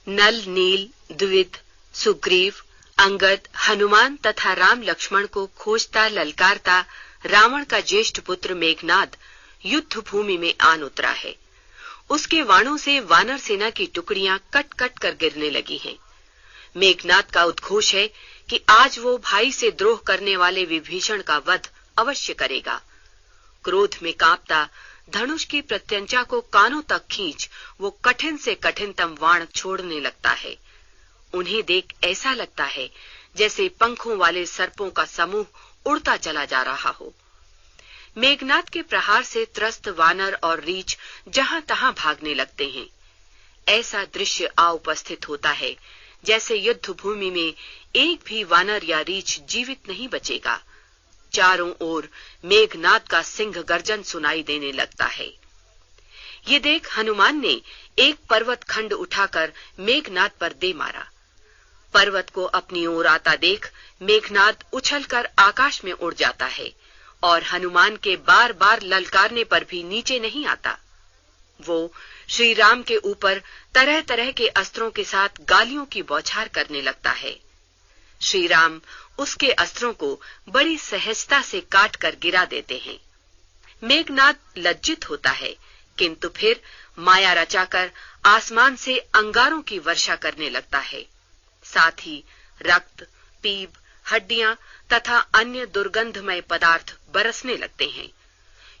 नल, नील, द्विविद, सुग्रीव, अंगद, हनुमान तथा राम लक्ष्मण को खोजता ललकारता रावण का ज्येष्ठ पुत्र मेघनाद युद्ध भूमि में आन उतरा है। उसके वाणों से वानर सेना की टुकड़ियां कट कट कर गिरने लगी हैं। मेघनाद का उद्घोष है कि आज वो भाई से द्रोह करने वाले विभीषण का वध अवश्य करेगा। क्रोध में कांपता धनुष की प्रत्यंचा को कानों तक खींच वो कठिन से कठिनतम वाण छोड़ने लगता है। उन्हें देख ऐसा लगता है जैसे पंखों वाले सर्पों का समूह उड़ता चला जा रहा हो। मेघनाद के प्रहार से त्रस्त वानर और रीछ जहां तहां भागने लगते हैं। ऐसा दृश्य आ उपस्थित होता है जैसे युद्ध भूमि में एक भी वानर या रीछ जीवित नहीं बचेगा। चारों ओर मेघनाद का सिंह गर्जन सुनाई देने लगता है। ये देख हनुमान ने एक पर्वत खंड उठाकर मेघनाद पर दे मारा। पर्वत को अपनी ओर आता देख मेघनाद उछलकर आकाश में उड़ जाता है और हनुमान के बार बार ललकारने पर भी नीचे नहीं आता। वो श्री राम के ऊपर तरह तरह के अस्त्रों के साथ गालियों की बौछार करने लगता है। श्री राम उसके अस्त्रों को बड़ी सहजता से काट कर गिरा देते हैं। मेघनाद लज्जित होता है, किंतु फिर माया रचाकर आसमान से अंगारों की वर्षा करने लगता है। साथ ही रक्त, पीप, हड्डियां तथा अन्य दुर्गंधमय पदार्थ बरसने लगते हैं।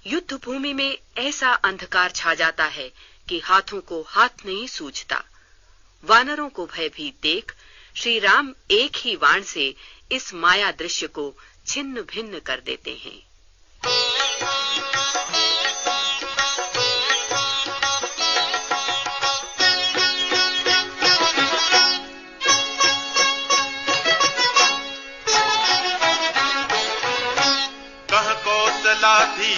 युद्ध भूमि में ऐसा अंधकार छा जाता है कि हाथों को हाथ नहीं सूझता। वानरों को भयभीत देख श्री राम एक ही वाण से इस माया दृश्य को छिन्न भिन्न कर देते हैं।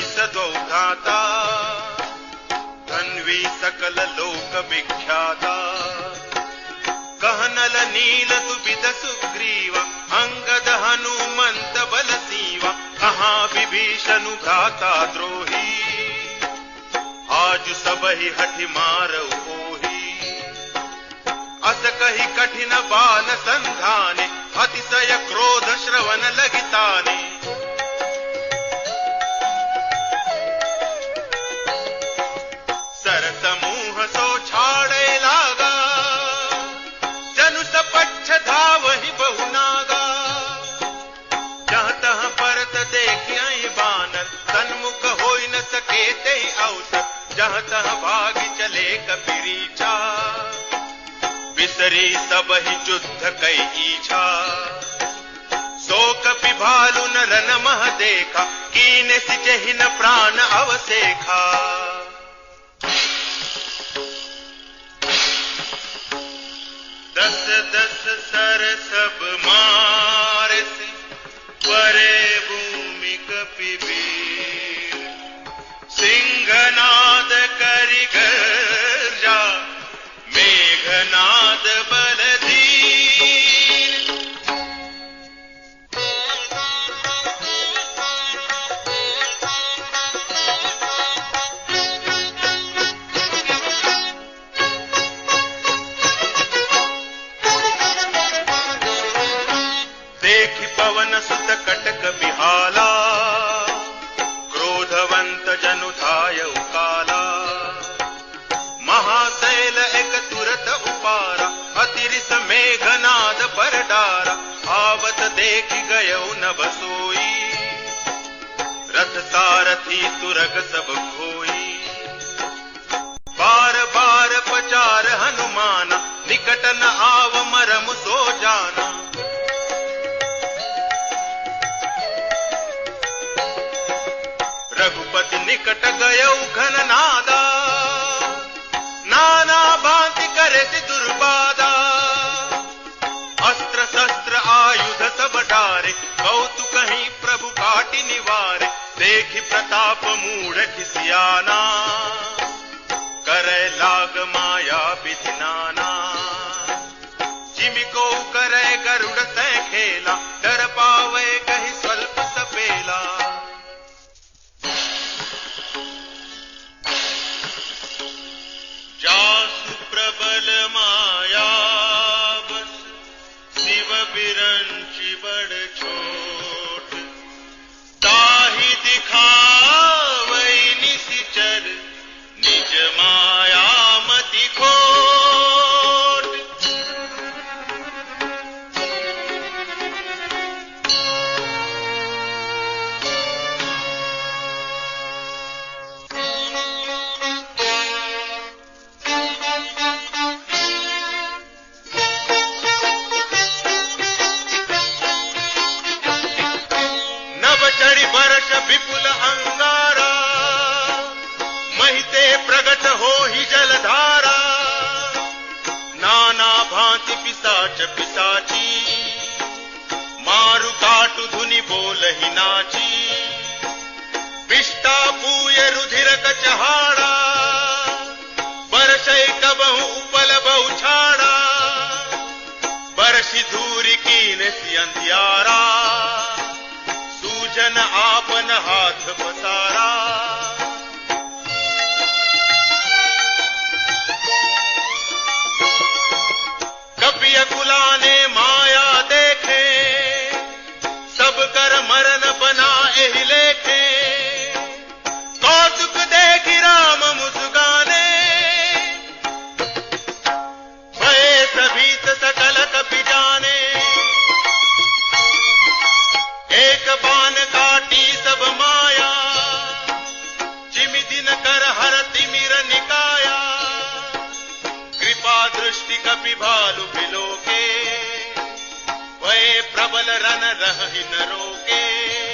सदो भ्राता धन्वी सकल लोक विख्याता कह नल नील दुबिद सुग्रीव अंगद हनुमंत बल सीवा कहा विभीषण भ्राता द्रोही आज सबहि हठि मारउ ओहि अस कहि कठिन बाल संधाने अतिशय क्रोध श्रवण लगिताने समूह सो छाड़े लागा जनु सपच्छ धावहि बहु नागा जहाँ तहाँ परत देखियहि बानर सन्मुख होई न सके तेहि अवसर जहाँ तहाँ भागी चले कपिरीछा बिसरी सबहि युद्ध कई इच्छा सो कपि भालु न रन मह देखा कीने सिचहि न प्राण अवसेखा दस दस सर सब मारस परे भूमि कपिवीर सिंहनाद करि गर्जा मेघनाद बलधीर पवन सुत कटक बिहाला क्रोधवंत जनु धाय उकाला महाशैल एक तुरत उपारा अतिरिस मेघनाद पर डारा आवत देख गयो न बसोई रथ सारथी तुरग सब खोई बार बार पचार हनुमाना निकट न आव मरम सो जाना रघुपति निकट गयौ घन नादा नाना भांति करे दुर्बादा अस्त्र शस्त्र आयुध सब डारे कौतुक कहीं प्रभु काटि निवारे देखि प्रताप मूढ़ खिसियाना करे लाग माया विधि नाना जिमिको करे गरुड़ सै खेला डर पावे कहीं स्वल्प सपेला जासु प्रबल माया भांति पिसाच पिसाची, मारु काटु धुनि बोलहि नाची, विष्टा पूय रुधिर कचहाड़ा, बरसै कबहु उपल बहुछाड़ा, बरसी धूरी कीन सी अंधियारा, सूजन आपन हाथ पसारा। कपिय कुलाने माया देखे, सब कर मरण बना एहि लेखे, कौतुक देखि राम मुस्काने, भये सभीत सकल कपि जाने, एक बाण काटी सब माया, जिमि दिन कर हर तिमिर निकाया, कृपा दृष्टि कपि भालु बिलोके, भये प्रबल रन रहहि न रोके।